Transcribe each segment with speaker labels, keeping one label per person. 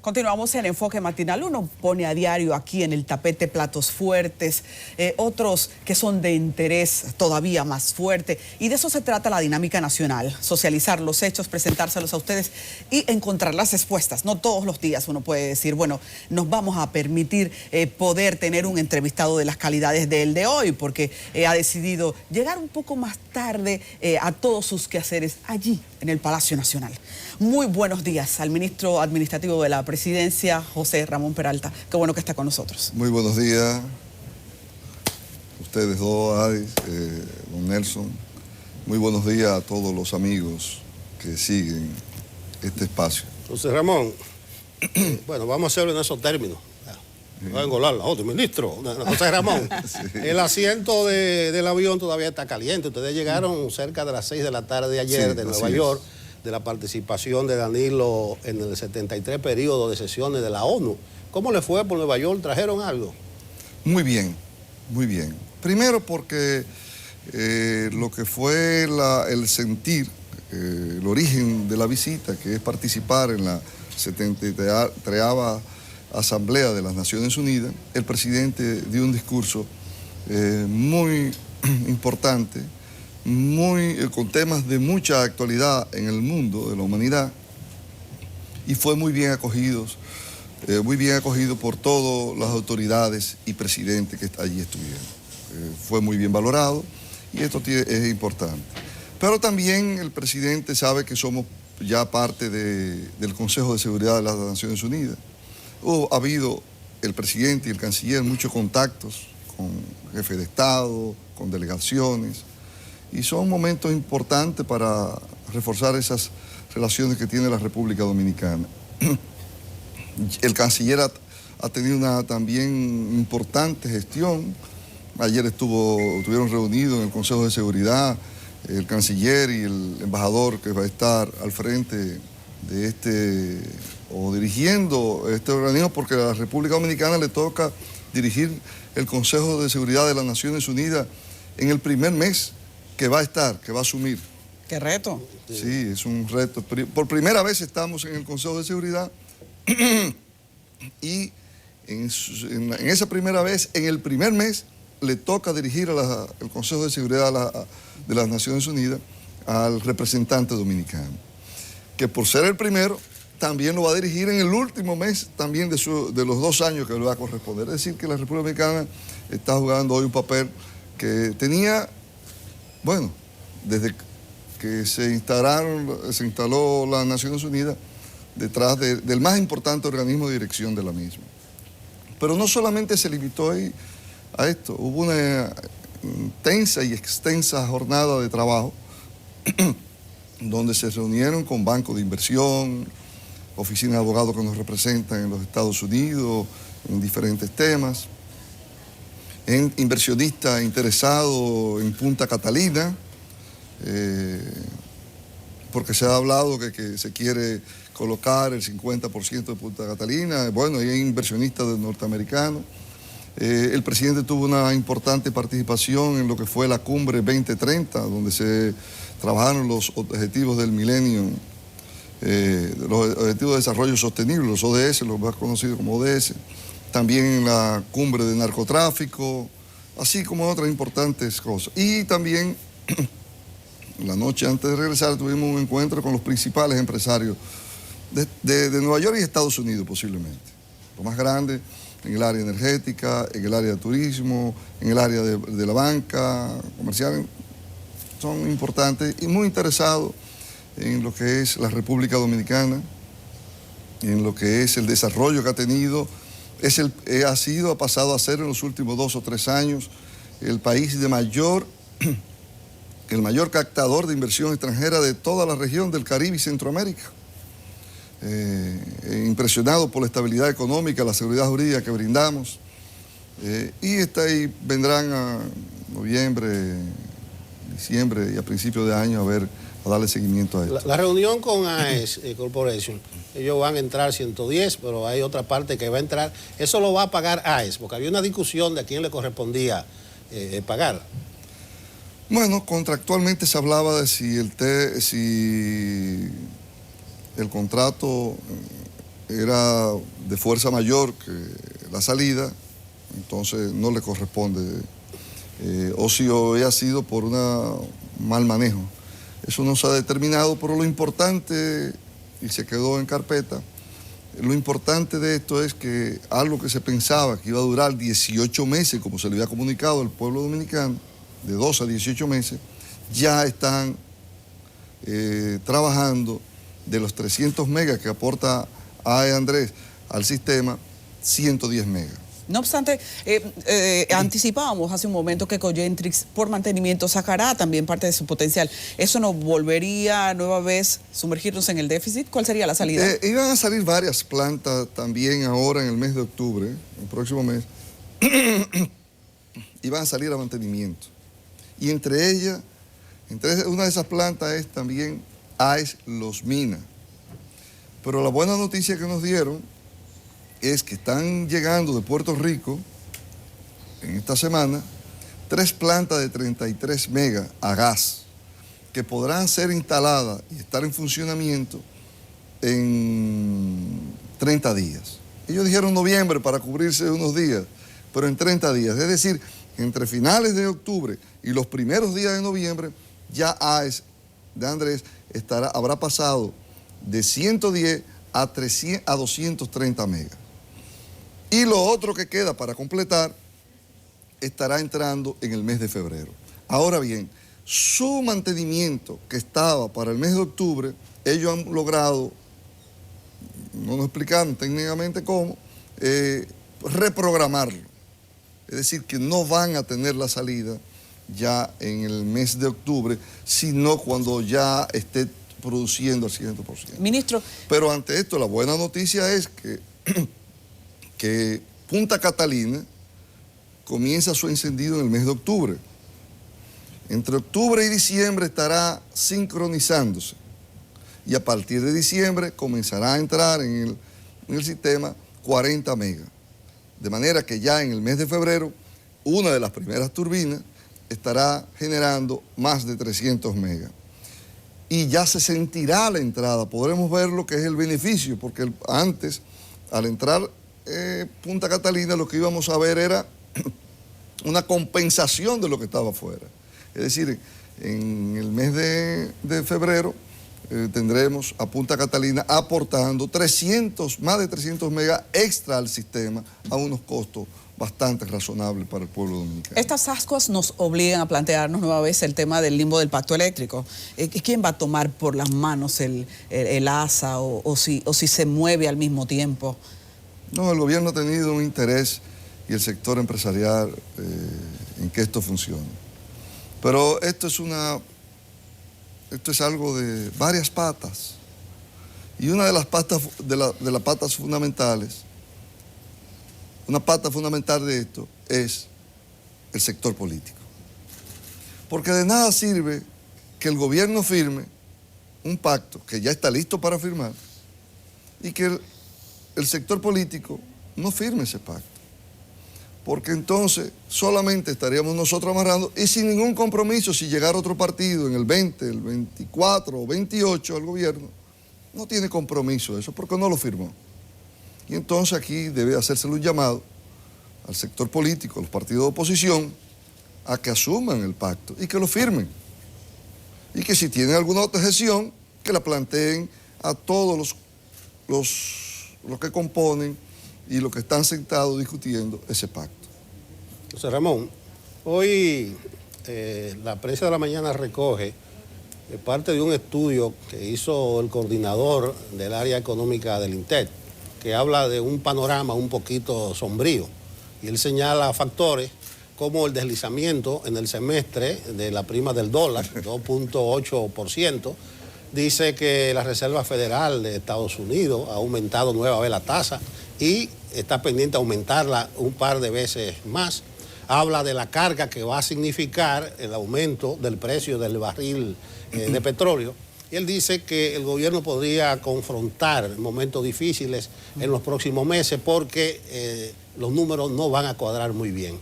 Speaker 1: Continuamos en Enfoque Matinal. Uno pone a diario aquí en el tapete platos fuertes, otros que son de interés todavía más fuerte. Y de eso se trata la dinámica nacional, socializar los hechos, presentárselos a ustedes y encontrar las respuestas. No todos los días uno puede decir, bueno, nos vamos a permitir poder tener un entrevistado de las calidades del de hoy, porque ha decidido llegar un poco más tarde a todos sus quehaceres allí en el Palacio Nacional. Muy buenos días al ministro administrativo de la Presidencia, José Ramón Peralta. Qué bueno que está con nosotros.
Speaker 2: Muy buenos días, ustedes dos, Adis, don Nelson. Muy buenos días a todos los amigos que siguen este espacio.
Speaker 3: José Ramón, bueno, vamos a hacerlo en esos términos. Va a engolar la otra, ministro. José Ramón, sí. El asiento del avión todavía está caliente. Ustedes llegaron cerca de las 6 de la tarde de ayer, sí, de Nueva York, de la participación de Danilo en el 73 periodo de sesiones de la ONU. ¿Cómo le fue por Nueva York? ¿Trajeron algo?
Speaker 2: Muy bien, muy bien. Primero porque lo que fue el sentir, el origen de la visita, que es participar en la 73ª Asamblea de las Naciones Unidas, el presidente dio un discurso muy importante, con temas de mucha actualidad en el mundo de la humanidad, y fue muy bien acogido por todas las autoridades y presidentes que allí estuvieron. Fue muy bien valorado y esto es importante. Pero también el presidente sabe que somos ya parte del Consejo de Seguridad de las Naciones Unidas. Ha habido el presidente y el canciller muchos contactos con jefes de Estado, con delegaciones, y son momentos importantes para reforzar esas relaciones que tiene la República Dominicana. El canciller ha tenido una también importante gestión. Ayer estuvieron reunidos en el Consejo de Seguridad el canciller y el embajador que va a estar al frente de dirigiendo este organismo, porque a la República Dominicana le toca dirigir el Consejo de Seguridad de las Naciones Unidas en el primer mes que va a asumir.
Speaker 1: ¿Qué reto?
Speaker 2: Sí, es un reto. Por primera vez estamos en el Consejo de Seguridad y en esa primera vez, en el primer mes, le toca dirigir el Consejo de Seguridad de las Naciones Unidas al representante dominicano, que por ser el primero, también lo va a dirigir en el último mes también de los 2 años que le va a corresponder. Es decir, que la República Dominicana está jugando hoy un papel que tenía, bueno, desde que se instaló las Naciones Unidas, detrás del más importante organismo de dirección de la misma. Pero no solamente se limitó ahí a esto, hubo una intensa y extensa jornada de trabajo donde se reunieron con bancos de inversión, oficinas de abogados que nos representan en los Estados Unidos, en diferentes temas, en inversionistas interesados en Punta Catalina, porque se ha hablado que se quiere colocar el 50% de Punta Catalina. Bueno, hay inversionistas norteamericanos. El presidente tuvo una importante participación en lo que fue la cumbre 2030, donde se trabajaron los objetivos del milenio, los objetivos de desarrollo sostenible, los ODS, los más conocidos como ODS. También en la cumbre de narcotráfico, así como otras importantes cosas. Y también, la noche antes de regresar, tuvimos un encuentro con los principales empresarios de Nueva York y Estados Unidos, posiblemente. Los más grandes en el área energética, en el área de turismo, en el área de la banca comercial. Son importantes y muy interesados en lo que es la República Dominicana, en lo que es el desarrollo que ha tenido. Ha pasado a ser en los últimos 2 o 3 años el país el mayor captador de inversión extranjera de toda la región del Caribe y Centroamérica. Impresionado por la estabilidad económica, la seguridad jurídica que brindamos. Y vendrán a noviembre, diciembre y a principios de año a darle seguimiento a esto.
Speaker 3: La reunión con AES Corporation, ellos van a entrar 110, pero hay otra parte que va a entrar. Eso lo va a pagar AES, porque había una discusión de a quién le correspondía pagar.
Speaker 2: Bueno, contractualmente se hablaba de si el contrato era de fuerza mayor que la salida, entonces no le corresponde, o si había sido por un mal manejo. Eso no se ha determinado, pero lo importante, y se quedó en carpeta, lo importante de esto es que algo que se pensaba que iba a durar 18 meses, como se le había comunicado al pueblo dominicano, de 12 a 18 meses, ya están trabajando de los 300 megas que aporta AE Andrés al sistema, 110 megas.
Speaker 1: No obstante, anticipábamos hace un momento que Cogentrix por mantenimiento sacará también parte de su potencial. ¿Eso nos volvería nueva vez sumergirnos en el déficit? ¿Cuál sería la salida?
Speaker 2: Iban a salir varias plantas también ahora en el mes de octubre, el próximo mes. Iban a salir a mantenimiento. Y entre ellas, una de esas plantas es también AES Los Minas. Pero la buena noticia que nos dieron es que están llegando de Puerto Rico, en esta semana, 3 plantas de 33 megas a gas, que podrán ser instaladas y estar en funcionamiento en 30 días. Ellos dijeron noviembre para cubrirse unos días, pero en 30 días. Es decir, entre finales de octubre y los primeros días de noviembre, ya AES de Andrés habrá pasado de 110 a 230 megas. Y lo otro que queda para completar estará entrando en el mes de febrero. Ahora bien, su mantenimiento que estaba para el mes de octubre, ellos han logrado, no nos explicaron técnicamente cómo, reprogramarlo. Es decir, que no van a tener la salida ya en el mes de octubre, sino cuando ya esté produciendo al 100%.
Speaker 1: Ministro.
Speaker 2: Pero ante esto, la buena noticia es que Punta Catalina comienza su encendido en el mes de octubre. Entre octubre y diciembre estará sincronizándose y a partir de diciembre comenzará a entrar en el sistema 40 megas. De manera que ya en el mes de febrero, una de las primeras turbinas estará generando más de 300 megas. Y ya se sentirá la entrada, podremos ver lo que es el beneficio, porque antes, al entrar Punta Catalina, lo que íbamos a ver era una compensación de lo que estaba afuera. Es decir, en el mes de febrero tendremos a Punta Catalina aportando más de 300 megas extra al sistema a unos costos bastante razonables para el pueblo dominicano.
Speaker 1: Estas ascuas nos obligan a plantearnos nueva vez el tema del limbo del pacto eléctrico. ¿Quién va a tomar por las manos el asa o si se mueve al mismo tiempo?
Speaker 2: No, el gobierno ha tenido un interés y el sector empresarial en que esto funcione. Pero esto es algo de varias patas. Y una de las patas, de las patas fundamentales, una pata fundamental de esto es el sector político. Porque de nada sirve que el gobierno firme un pacto que ya está listo para firmar y que el sector político no firme ese pacto. Porque entonces solamente estaríamos nosotros amarrando y sin ningún compromiso si llegara otro partido en el 20, el 24 o 28 al gobierno, no tiene compromiso eso porque no lo firmó. Y entonces aquí debe hacérsele un llamado al sector político, a los partidos de oposición, a que asuman el pacto y que lo firmen. Y que si tienen alguna otra gestión, que la planteen a todos los que componen y los que están sentados discutiendo ese pacto.
Speaker 3: José Ramón, hoy la prensa de la mañana recoge parte de un estudio que hizo el coordinador del área económica del INTEC, que habla de un panorama un poquito sombrío. Y él señala factores como el deslizamiento en el semestre de la prima del dólar, 2.8%. Dice que la Reserva Federal de Estados Unidos ha aumentado nueva vez la tasa y está pendiente a aumentarla un par de veces más. Habla de la carga que va a significar el aumento del precio del barril de petróleo. Y él dice que el gobierno podría confrontar momentos difíciles en los próximos meses porque los números no van a cuadrar muy bien.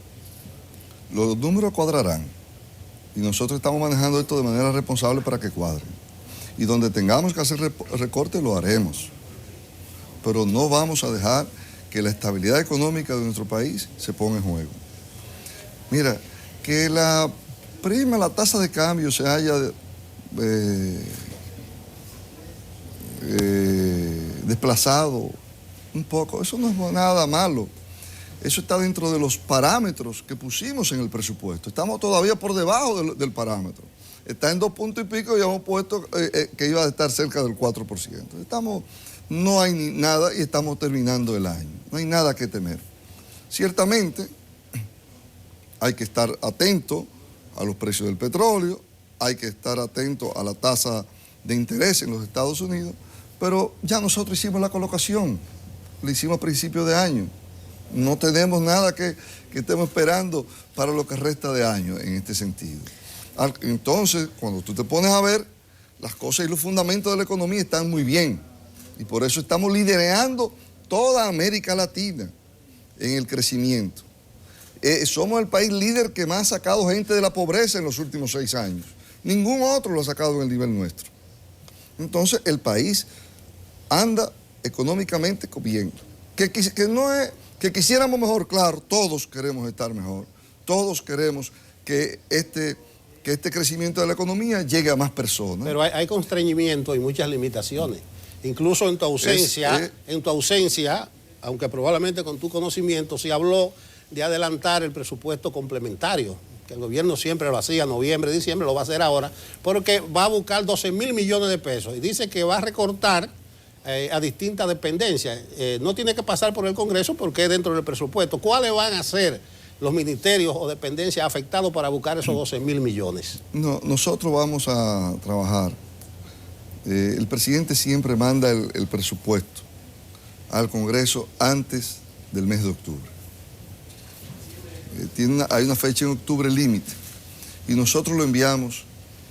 Speaker 2: Los números cuadrarán y nosotros estamos manejando esto de manera responsable para que cuadren. Y donde tengamos que hacer recortes lo haremos. pero no vamos a dejar que la estabilidad económica de nuestro país se ponga en juego. Mira, que la tasa de cambio se haya desplazado un poco, eso no es nada malo. Eso está dentro de los parámetros que pusimos en el presupuesto. Estamos todavía por debajo del parámetro. Está en 2 puntos y pico y hemos puesto que iba a estar cerca del 4%. No hay nada y estamos terminando el año. No hay nada que temer. Ciertamente hay que estar atento a los precios del petróleo, hay que estar atento a la tasa de interés en los Estados Unidos, pero ya nosotros hicimos la colocación, lo hicimos a principios de año. No tenemos nada que estemos esperando para lo que resta de año en este sentido. Entonces, cuando tú te pones a ver, las cosas y los fundamentos de la economía están muy bien. Y por eso estamos liderando toda América Latina en el crecimiento. Somos el país líder que más ha sacado gente de la pobreza en los últimos 6 años. Ningún otro lo ha sacado en el nivel nuestro. Entonces, el país anda económicamente bien. Que quisiéramos mejor, claro, todos queremos estar mejor. Todos queremos que este crecimiento de la economía llegue a más personas.
Speaker 3: Pero hay constreñimientos y muchas limitaciones. Incluso en tu ausencia, aunque probablemente con tu conocimiento, se habló de adelantar el presupuesto complementario, que el gobierno siempre lo hacía, noviembre, diciembre, lo va a hacer ahora, porque va a buscar 12.000 millones de pesos y dice que va a recortar a distintas dependencias. No tiene que pasar por el Congreso porque es dentro del presupuesto. ¿Cuáles van a ser los ministerios o dependencias afectados para buscar esos 12.000 millones?
Speaker 2: No, nosotros vamos a trabajar. El presidente siempre manda el presupuesto al Congreso antes del mes de octubre. Hay una fecha en octubre límite y nosotros lo hemos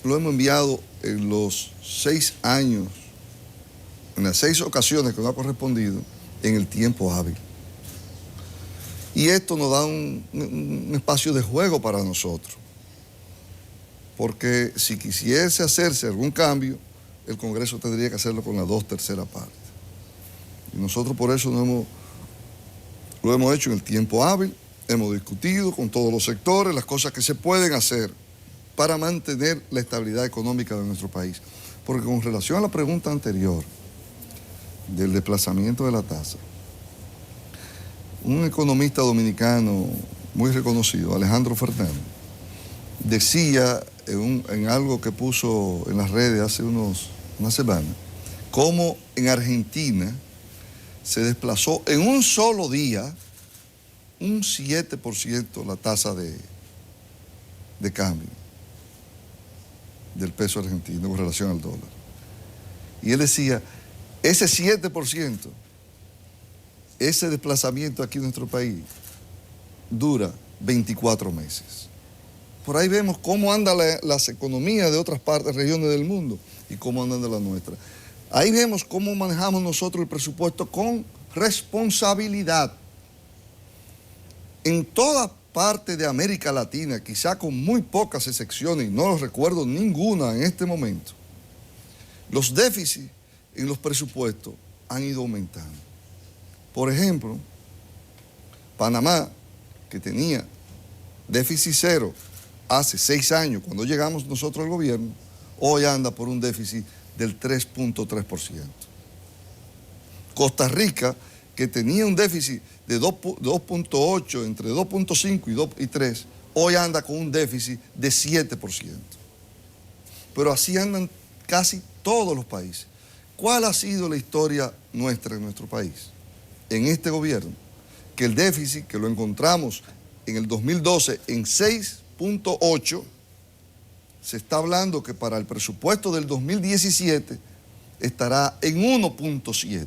Speaker 2: enviado en los 6 años, en las 6 ocasiones que nos ha correspondido en el tiempo hábil. Y esto nos da un espacio de juego para nosotros, porque si quisiese hacerse algún cambio, el Congreso tendría que hacerlo con las 2/3 partes. Y nosotros por eso lo hemos hecho en el tiempo hábil. Hemos discutido con todos los sectores las cosas que se pueden hacer para mantener la estabilidad económica de nuestro país. Porque con relación a la pregunta anterior del desplazamiento de la tasa, un economista dominicano muy reconocido, Alejandro Fernández, decía en algo que puso en las redes hace una semana, cómo en Argentina se desplazó en un solo día un 7% la tasa de cambio del peso argentino con relación al dólar. Y él decía, ese 7%, ese desplazamiento aquí en nuestro país dura 24 meses. Por ahí vemos cómo andan las economías de otras regiones del mundo y cómo andan de la nuestra. Ahí vemos cómo manejamos nosotros el presupuesto con responsabilidad. En toda parte de América Latina, quizá con muy pocas excepciones, y no recuerdo ninguna en este momento, los déficits en los presupuestos han ido aumentando. Por ejemplo, Panamá, que tenía déficit cero hace 6 años, cuando llegamos nosotros al gobierno, hoy anda por un déficit del 3.3%. Costa Rica, que tenía un déficit de 2.8, entre 2.5 y 3, hoy anda con un déficit de 7%. Pero así andan casi todos los países. ¿Cuál ha sido la historia nuestra en nuestro país? En este gobierno, que el déficit, que lo encontramos en el 2012 en 6.8, se está hablando que para el presupuesto del 2017 estará en 1.7.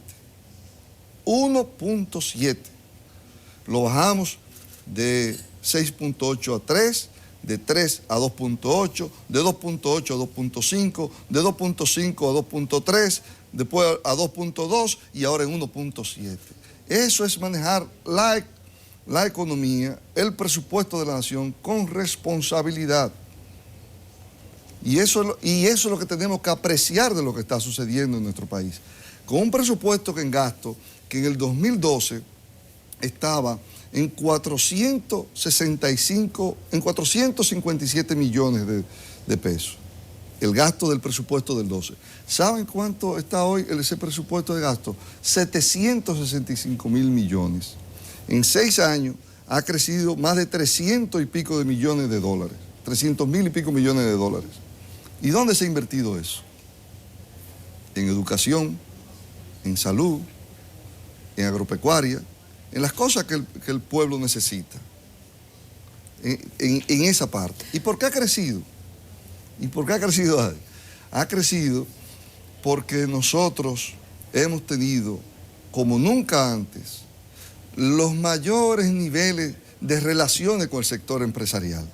Speaker 2: 1.7. Lo bajamos de 6.8 a 3, de 3 a 2.8, de 2.8 a 2.5, de 2.5 a 2.3, después a 2.2 y ahora en 1.7. Eso es manejar la economía, el presupuesto de la nación con responsabilidad. Y eso es lo que tenemos que apreciar de lo que está sucediendo en nuestro país. Con un presupuesto que en gasto que en el 2012 estaba en 457 millones de pesos, el gasto del presupuesto del 12. ¿Saben cuánto está hoy ese presupuesto de gasto? 765 mil millones. En 6 años ha crecido más de 300 y pico de millones de dólares, 300 mil y pico millones de dólares. ¿Y dónde se ha invertido eso? En educación, en salud, en agropecuaria, en las cosas que el pueblo necesita, en esa parte. ¿Y por qué ha crecido? ¿Y por qué ha crecido? Ha crecido porque nosotros hemos tenido, como nunca antes, los mayores niveles de relaciones con el sector empresarial.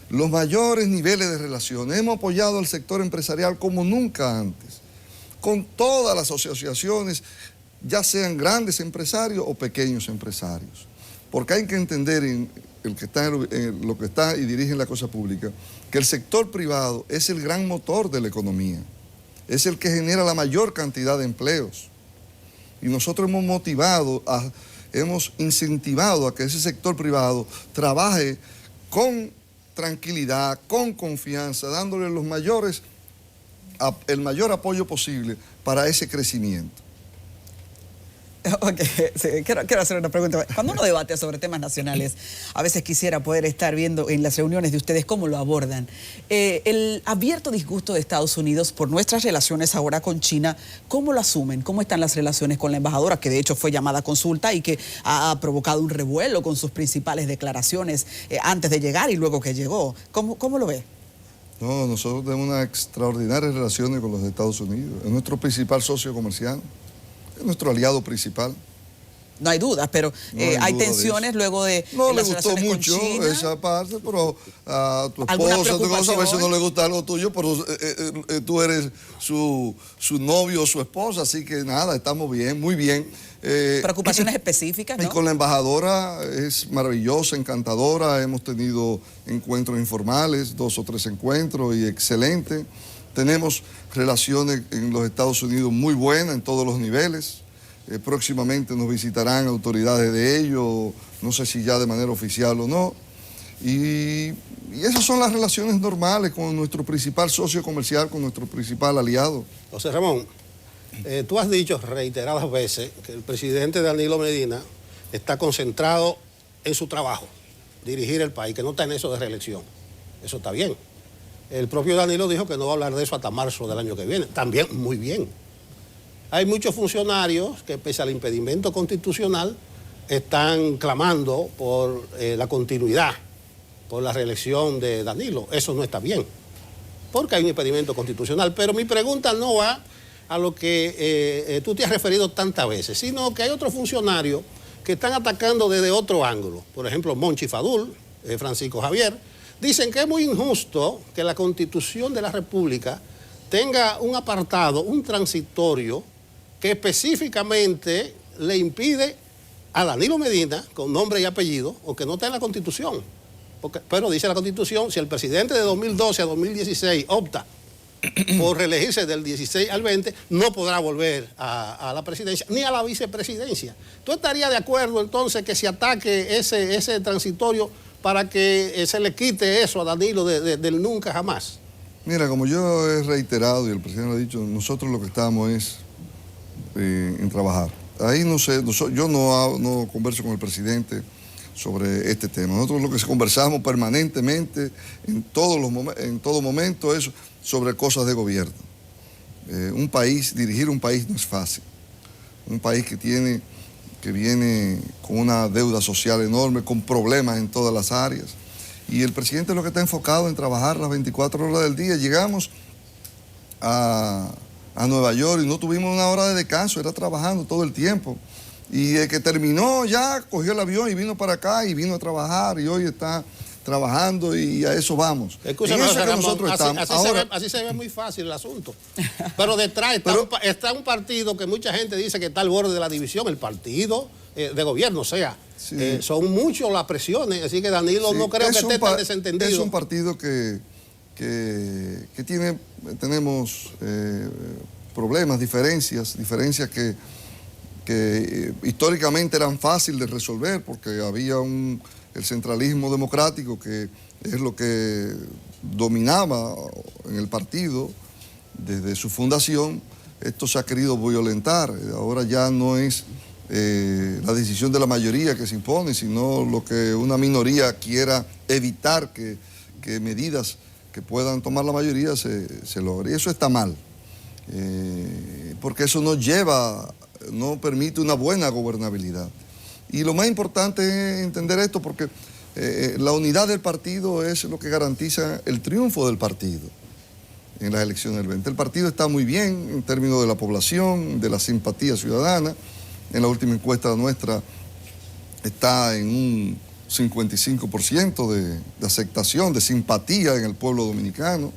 Speaker 2: Los mayores niveles de relaciones. Hemos apoyado al sector empresarial como nunca antes, con todas las asociaciones, ya sean grandes empresarios o pequeños empresarios. Porque hay que entender, en lo que está y dirige la cosa pública, que el sector privado es el gran motor de la economía, es el que genera la mayor cantidad de empleos. Y nosotros hemos incentivado a que ese sector privado trabaje con tranquilidad, con confianza, dándole el mayor apoyo posible para ese crecimiento.
Speaker 1: Ok, sí, quiero hacer una pregunta. Cuando uno debate sobre temas nacionales, a veces quisiera poder estar viendo en las reuniones de ustedes cómo lo abordan. El abierto disgusto de Estados Unidos por nuestras relaciones ahora con China, ¿cómo lo asumen? ¿Cómo están las relaciones con la embajadora, que de hecho fue llamada a consulta y que ha provocado un revuelo con sus principales declaraciones antes de llegar y luego que llegó? ¿Cómo lo ve?
Speaker 2: No, nosotros tenemos unas extraordinarias relaciones con los de Estados Unidos. Es nuestro principal socio comercial. Es nuestro aliado principal.
Speaker 1: No hay duda, pero hay tensiones luego de
Speaker 2: no
Speaker 1: las
Speaker 2: le gustó
Speaker 1: relaciones
Speaker 2: mucho
Speaker 1: con China.
Speaker 2: esa parte, pero a tu esposa, a veces no le gusta algo tuyo, pero tú eres su novio o su esposa, así que nada, estamos bien, muy bien.
Speaker 1: Preocupaciones específicas, ¿no?
Speaker 2: Y con la embajadora es maravillosa, encantadora, hemos tenido encuentros informales, 2 o 3 encuentros y excelente. Tenemos relaciones en los Estados Unidos muy buenas en todos los niveles. Próximamente nos visitarán autoridades de ellos, no sé si ya de manera oficial o no. Y esas son las relaciones normales con nuestro principal socio comercial, con nuestro principal aliado.
Speaker 3: José Ramón, tú has dicho reiteradas veces que el presidente Danilo Medina está concentrado en su trabajo, dirigir el país, que no está en eso de reelección. Eso está bien. El propio Danilo dijo que no va a hablar de eso hasta marzo del año que viene. También muy bien. Hay muchos funcionarios que, pese al impedimento constitucional, están clamando por la continuidad, por la reelección de Danilo. Eso no está bien, porque hay un impedimento constitucional. Pero mi pregunta no va a lo que tú te has referido tantas veces, sino que hay otros funcionarios que están atacando desde otro ángulo. Por ejemplo, Monchi Fadul, Francisco Javier. Dicen que es muy injusto que la Constitución de la República tenga un apartado, un transitorio, que específicamente le impide a Danilo Medina, con nombre y apellido, o que no está en la Constitución. Pero dice la Constitución, si el presidente de 2012 a 2016 opta por reelegirse del 16 al 20, no podrá volver a la presidencia, ni a la vicepresidencia. ¿Tú estarías de acuerdo entonces que se ataque ese transitorio para que se le quite eso a Danilo del nunca jamás?
Speaker 2: Mira, como yo he reiterado y el presidente lo ha dicho, nosotros lo que estamos es en trabajar. Ahí no sé, yo no converso con el presidente sobre este tema. Nosotros lo que conversamos permanentemente, en todo momento, es sobre cosas de gobierno. Dirigir un país no es fácil. Un país que viene con una deuda social enorme, con problemas en todas las áreas. Y el presidente lo que está enfocado en trabajar las 24 horas del día. Llegamos a Nueva York y no tuvimos una hora de descanso, era trabajando todo el tiempo. Y el que terminó ya cogió el avión y vino para acá y vino a trabajar y hoy está trabajando y a eso vamos.
Speaker 3: Escúchame, José Ramón, así se ve muy fácil el asunto. Pero detrás está un partido que mucha gente dice que está al borde de la división, el partido de gobierno, o sea, sí. Son muchas las presiones, así que Danilo sí, no creo que esté tan desentendido.
Speaker 2: Es un partido que tenemos problemas, diferencias que históricamente eran fáciles de resolver porque había el centralismo democrático, que es lo que dominaba en el partido desde su fundación. Esto se ha querido violentar. Ahora ya no es la decisión de la mayoría que se impone, sino lo que una minoría quiera evitar que medidas que puedan tomar la mayoría se logren. Y eso está mal, porque eso no permite una buena gobernabilidad. Y lo más importante es entender esto, porque la unidad del partido es lo que garantiza el triunfo del partido en las elecciones del 20. El partido está muy bien en términos de la población, de la simpatía ciudadana. En la última encuesta nuestra está en un 55% de aceptación, de simpatía en el pueblo dominicano.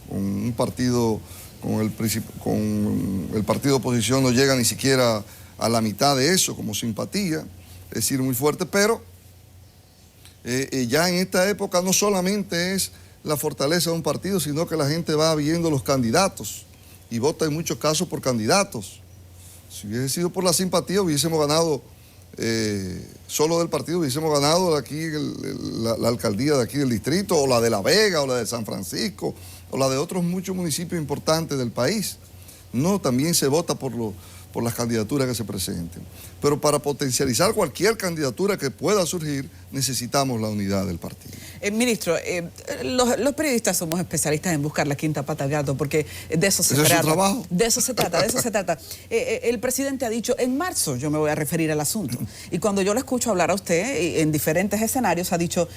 Speaker 2: Con un partido, con el partido de oposición no llega ni siquiera a la mitad de eso como simpatía, es decir, muy fuerte, pero ya en esta época no solamente es la fortaleza de un partido, sino que la gente va viendo los candidatos y vota en muchos casos por candidatos. Si hubiese sido por la simpatía, hubiésemos ganado, solo del partido, hubiésemos ganado aquí la alcaldía de aquí del distrito, o la de La Vega, o la de San Francisco, o la de otros muchos municipios importantes del país. No, también se vota por las candidaturas que se presenten. Pero para potencializar cualquier candidatura que pueda surgir, necesitamos la unidad del partido.
Speaker 1: Ministro, los periodistas somos especialistas en buscar la quinta pata al gato, porque de eso se trata.
Speaker 2: ¿Es su trabajo?
Speaker 1: De eso se trata. El presidente ha dicho, en marzo yo me voy a referir al asunto. Y cuando yo lo escucho hablar a usted en diferentes escenarios, ha dicho,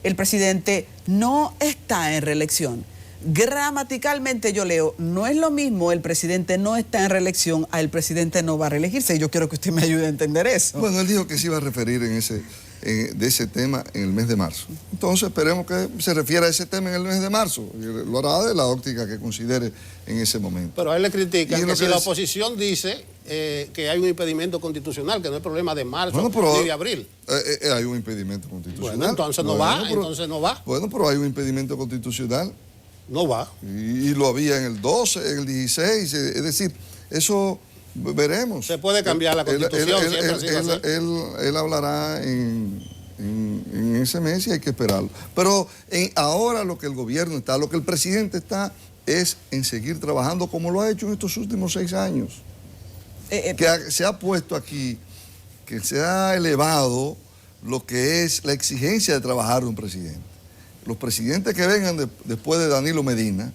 Speaker 1: el presidente no está en reelección. Gramaticalmente yo leo, no es lo mismo el presidente no está en reelección a el presidente no va a reelegirse, y yo quiero que usted me ayude a entender eso.
Speaker 2: Bueno, él dijo que se iba a referir de ese tema en el mes de marzo. Entonces esperemos que se refiera a ese tema en el mes de marzo. Lo hará de la óptica que considere en ese momento.
Speaker 3: Pero a él le critican que si la oposición dice que hay un impedimento constitucional, que no es problema de marzo ni de abril.
Speaker 2: Hay un impedimento constitucional.
Speaker 3: Bueno, entonces no va.
Speaker 2: Bueno, pero hay un impedimento constitucional.
Speaker 3: No va.
Speaker 2: Y lo había en el 12, en el 16, es decir, eso veremos.
Speaker 3: Se puede cambiar la Constitución.
Speaker 2: Él hablará en ese mes y hay que esperarlo. Pero ahora lo que el gobierno está, lo que el presidente está, es en seguir trabajando como lo ha hecho en estos últimos 6 años. Que se ha puesto aquí, que se ha elevado lo que es la exigencia de trabajar de un presidente. Los presidentes que vengan después de Danilo Medina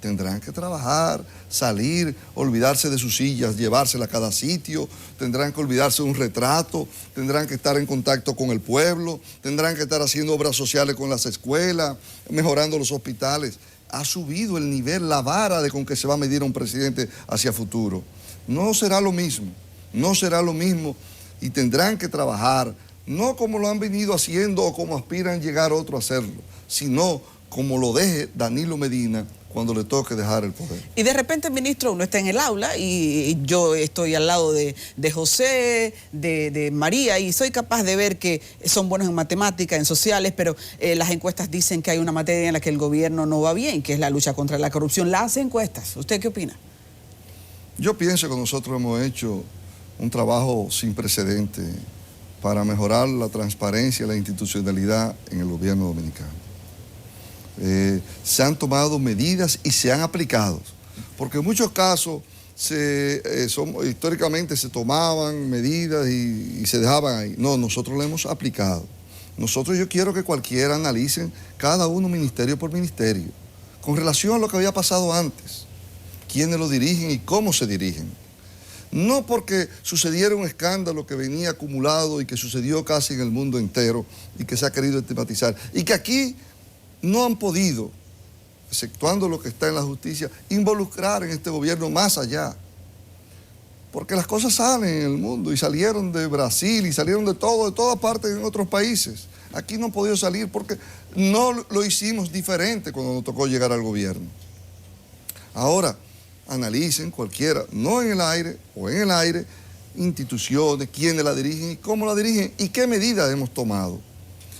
Speaker 2: tendrán que trabajar, salir, olvidarse de sus sillas, llevársela a cada sitio, tendrán que olvidarse de un retrato, tendrán que estar en contacto con el pueblo, tendrán que estar haciendo obras sociales con las escuelas, mejorando los hospitales. Ha subido el nivel, la vara de con que se va a medir a un presidente hacia futuro. No será lo mismo, y tendrán que trabajar, no como lo han venido haciendo o como aspiran llegar otros a hacerlo, sino como lo deje Danilo Medina cuando le toque dejar el poder.
Speaker 1: Y de repente, ministro, uno está en el aula y yo estoy al lado de José, de María, y soy capaz de ver que son buenos en matemáticas, en sociales, pero las encuestas dicen que hay una materia en la que el gobierno no va bien, que es la lucha contra la corrupción. Las encuestas, ¿usted qué opina?
Speaker 2: Yo pienso que nosotros hemos hecho un trabajo sin precedente para mejorar la transparencia y la institucionalidad en el gobierno dominicano. Se han tomado medidas y se han aplicado, porque en muchos casos históricamente se tomaban medidas y se dejaban ahí. No, nosotros lo hemos aplicado. Yo quiero que cualquiera analice cada uno ministerio por ministerio, con relación a lo que había pasado antes, quiénes lo dirigen y cómo se dirigen. No porque sucediera un escándalo que venía acumulado y que sucedió casi en el mundo entero y que se ha querido estigmatizar, y que aquí no han podido, exceptuando lo que está en la justicia, involucrar en este gobierno más allá. Porque las cosas salen en el mundo y salieron de Brasil y salieron de todas partes en otros países. Aquí no han podido salir porque no lo hicimos diferente cuando nos tocó llegar al gobierno. Ahora, analicen cualquiera, no en el aire o en el aire, instituciones, quiénes la dirigen y cómo la dirigen y qué medidas hemos tomado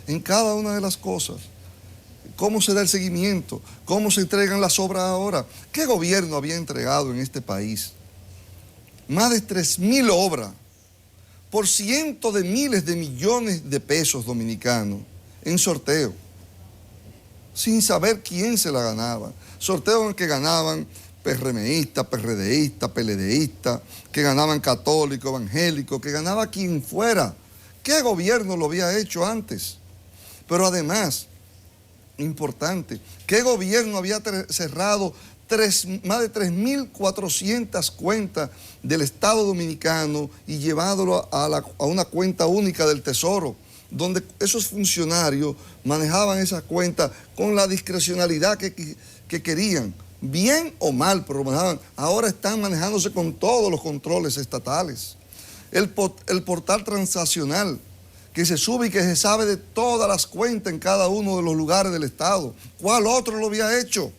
Speaker 2: en cada una de las cosas. ¿Cómo se da el seguimiento? ¿Cómo se entregan las obras ahora? ¿Qué gobierno había entregado en este país más de 3.000 obras por cientos de miles de millones de pesos dominicanos en sorteo, sin saber quién se la ganaba. Sorteo en el que ganaban PRMistas, PRDistas, PLDistas, que ganaban católicos, evangélicos, que ganaba quien fuera. ¿Qué gobierno lo había hecho antes? Pero además, importante, ¿qué gobierno había cerrado más de 3.400 cuentas del Estado Dominicano y llevándolo a una cuenta única del Tesoro, donde esos funcionarios manejaban esas cuentas con la discrecionalidad que querían, bien o mal, pero manejaban? Ahora están manejándose con todos los controles estatales. El portal transaccional, que se sube y que se sabe de todas las cuentas en cada uno de los lugares del Estado. ¿Cuál otro lo había hecho?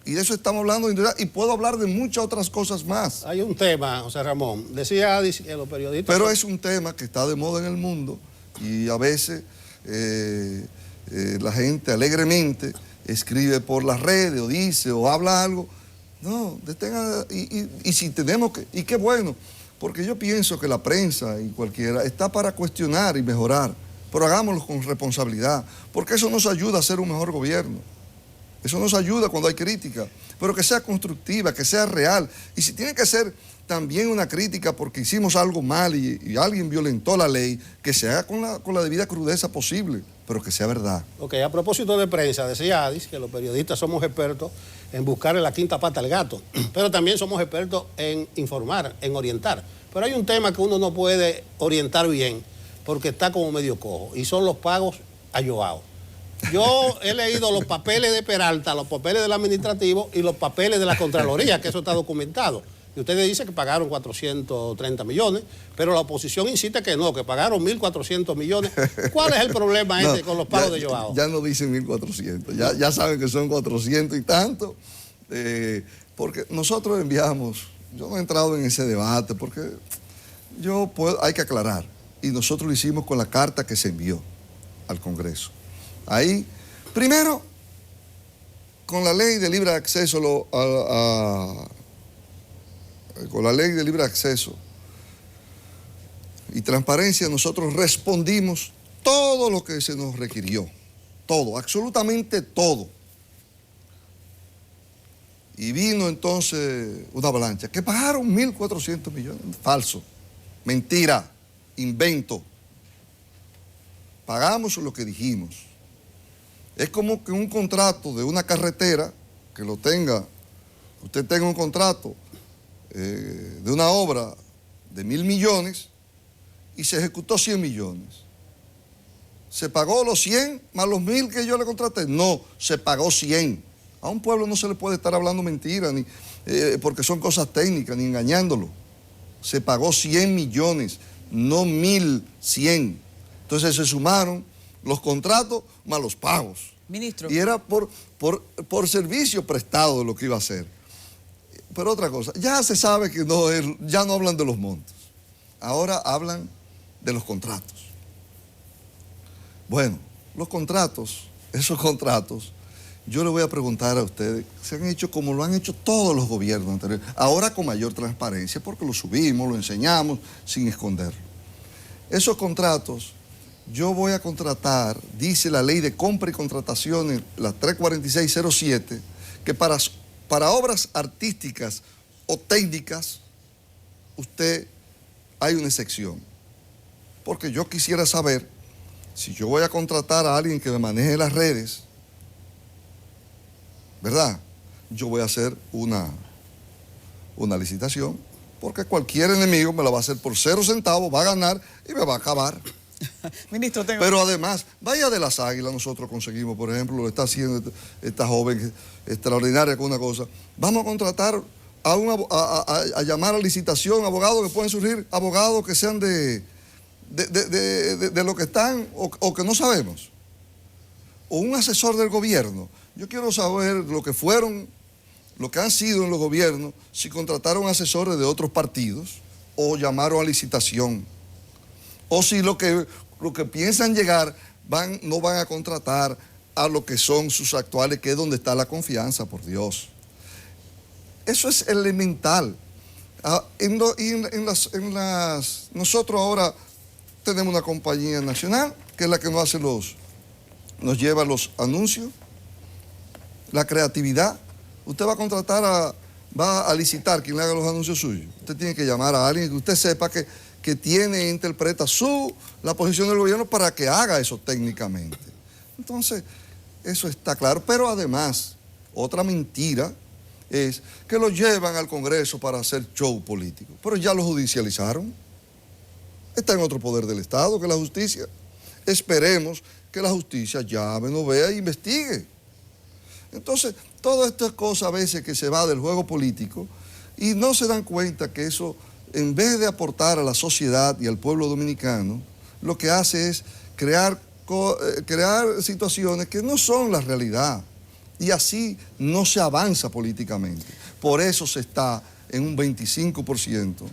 Speaker 2: Y de eso estamos hablando, y puedo hablar de muchas otras cosas más.
Speaker 3: Hay un tema, José Ramón, decía que los periodistas...
Speaker 2: Pero es un tema que está de moda en el mundo y a veces la gente alegremente escribe por las redes o dice o habla algo. No, detengan, y si tenemos que... Y qué bueno, porque yo pienso que la prensa y cualquiera está para cuestionar y mejorar, pero hagámoslo con responsabilidad, porque eso nos ayuda a ser un mejor gobierno. Eso nos ayuda cuando hay crítica, pero que sea constructiva, que sea real. Y si tiene que ser también una crítica porque hicimos algo mal y alguien violentó la ley, que se haga con la debida crudeza posible, pero que sea verdad.
Speaker 3: Ok, a propósito de prensa, decía Adis que los periodistas somos expertos en buscarle la quinta pata al gato, pero también somos expertos en informar, en orientar. Pero hay un tema que uno no puede orientar bien porque está como medio cojo, y son los pagos a Joao. Yo he leído los papeles de Peralta, los papeles del administrativo y los papeles de la Contraloría, que eso está documentado. Y ustedes dicen que pagaron 430 millones, pero la oposición insiste que no, que pagaron 1.400 millones. ¿Cuál es el problema con los pagos de Joao?
Speaker 2: Ya no dicen 1.400, ya saben que son 400 y tanto, porque nosotros enviamos, yo no he entrado en ese debate, porque hay que aclarar, y nosotros lo hicimos con la carta que se envió al Congreso. Ahí, primero, con la ley de libre acceso con la ley de libre acceso y transparencia, nosotros respondimos todo lo que se nos requirió, todo, absolutamente todo. Y vino entonces una avalancha, que pagaron 1.400 millones, falso, mentira, invento. Pagamos lo que dijimos. Es como que un contrato de una carretera, que usted tenga un contrato de una obra de 1.000 millones y se ejecutó 100 millones. ¿Se pagó los 100 más los 1.000 que yo le contraté? No, se pagó 100. A un pueblo no se le puede estar hablando mentiras, porque son cosas técnicas, ni engañándolo. Se pagó 100 millones, no 1.100. Entonces se sumaron los contratos más los pagos.
Speaker 1: Ministro.
Speaker 2: Y era por servicio prestado de lo que iba a hacer. Pero otra cosa, ya se sabe que ya no hablan de los montos. Ahora hablan de los contratos. Bueno, esos contratos, yo le voy a preguntar a ustedes, se han hecho como lo han hecho todos los gobiernos anteriores, ahora con mayor transparencia, porque lo subimos, lo enseñamos, sin esconderlo. Esos contratos, yo voy a contratar, dice la ley de compra y contrataciones, la 34607, que para obras artísticas o técnicas, hay una excepción. Porque yo quisiera saber, si yo voy a contratar a alguien que me maneje las redes, ¿verdad? Yo voy a hacer una licitación, porque cualquier enemigo me la va a hacer por 0 centavos, va a ganar y me va a acabar.
Speaker 1: Ministro,
Speaker 2: Pero además, Bahía de las Águilas, nosotros conseguimos, por ejemplo, lo está haciendo esta joven extraordinaria con una cosa. Vamos a contratar a llamar a licitación abogados que pueden surgir, abogados que sean de lo que están o que no sabemos. O un asesor del gobierno. Yo quiero saber lo que han sido en los gobiernos, si contrataron asesores de otros partidos o llamaron a licitación. O si lo que piensan llegar no van a contratar a lo que son sus actuales, que es donde está la confianza, por Dios. Eso es elemental. Nosotros ahora tenemos una compañía nacional que es la que nos lleva los anuncios, la creatividad. Usted va a contratar va a licitar quien le haga los anuncios suyos. Usted tiene que llamar a alguien que usted sepa que tiene e interpreta la posición del gobierno para que haga eso técnicamente. Entonces, eso está claro. Pero además, otra mentira es que lo llevan al Congreso para hacer show político. Pero ya lo judicializaron. Está en otro poder del Estado, que la justicia. Esperemos que la justicia llame, no vea e investigue. Entonces, todas estas cosas a veces que se va del juego político y no se dan cuenta que eso, en vez de aportar a la sociedad y al pueblo dominicano, lo que hace es crear situaciones que no son la realidad. Y así no se avanza políticamente. Por eso se está en un 25%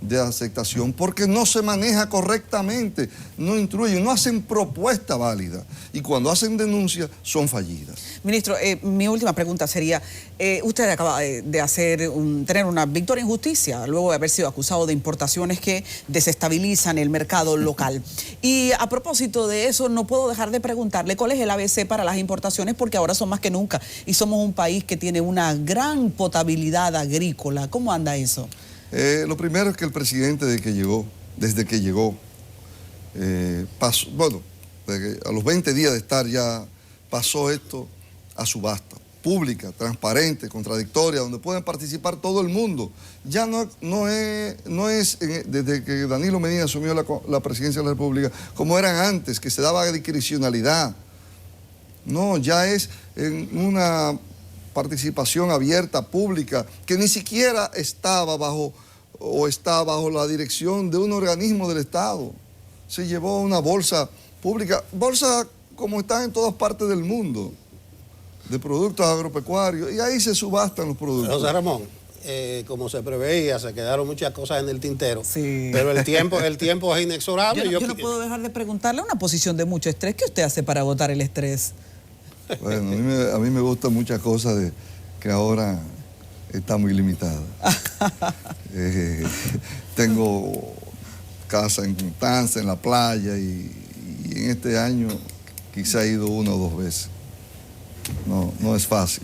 Speaker 2: de aceptación, porque no se maneja correctamente, no instruyen, no hacen propuesta válida. Y cuando hacen denuncias, son fallidas.
Speaker 1: Ministro, mi última pregunta sería, usted acaba de tener una victoria en justicia, luego de haber sido acusado de importaciones que desestabilizan el mercado local. Y a propósito de eso, no puedo dejar de preguntarle cuál es el ABC para las importaciones, porque ahora son más que nunca. Y somos un país que tiene una gran potabilidad agrícola. ¿Cómo anda eso?
Speaker 2: Lo primero es que el presidente desde que llegó, pasó, bueno, a los 20 días de estar ya, pasó esto a subasta, pública, transparente, contradictoria, donde pueden participar todo el mundo. Ya no es desde que Danilo Medina asumió la presidencia de la República, como eran antes, que se daba discrecionalidad. No, ya es en una participación abierta, pública, que ni siquiera estaba está bajo la dirección de un organismo del Estado. Se llevó una bolsa pública, bolsa como están en todas partes del mundo, de productos agropecuarios, y ahí se subastan los productos.
Speaker 3: José Ramón, como se preveía, se quedaron muchas cosas en el tintero,
Speaker 1: sí.
Speaker 3: Pero el tiempo es inexorable.
Speaker 1: Yo no puedo dejar de preguntarle una posición de mucho estrés. ¿Qué usted hace para agotar el estrés?
Speaker 2: Bueno, a mí me gustan muchas cosas que ahora está muy limitada. Tengo casa en Constanza, en la playa, y en este año quizá he ido 1 o 2 veces. No es fácil.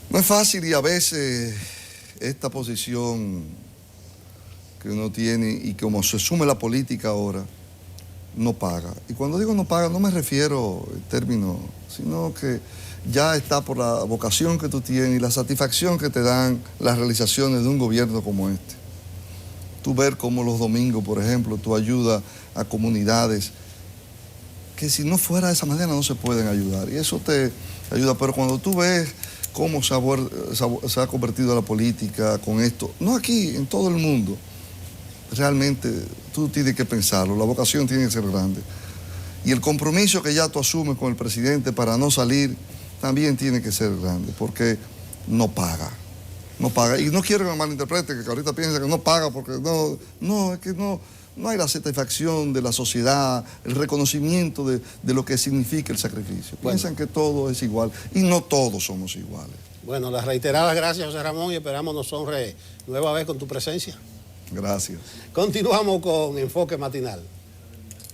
Speaker 2: No es fácil, y a veces esta posición que uno tiene y como se sume la política ahora, no paga. Y cuando digo no paga, no me refiero en términos, sino que ya está por la vocación que tú tienes y la satisfacción que te dan las realizaciones de un gobierno como este. Tú ver cómo los domingos, por ejemplo, tú ayudas a comunidades que si no fuera de esa manera no se pueden ayudar. Y eso te ayuda. Pero cuando tú ves cómo se ha convertido la política con esto, no aquí, en todo el mundo, realmente tú tienes que pensarlo. La vocación tiene que ser grande. Y el compromiso que ya tú asumes con el presidente para no salir también tiene que ser grande, porque no paga. No paga. Y no quiero que me malinterprete, que ahorita piensa que no paga porque es que no hay la satisfacción de la sociedad, el reconocimiento de lo que significa el sacrificio. Bueno. Piensan que todo es igual y no todos somos iguales.
Speaker 3: Bueno, las reiteradas gracias, José Ramón, y esperamos nos honre nueva vez con tu presencia.
Speaker 2: Gracias.
Speaker 3: Continuamos con Enfoque Matinal.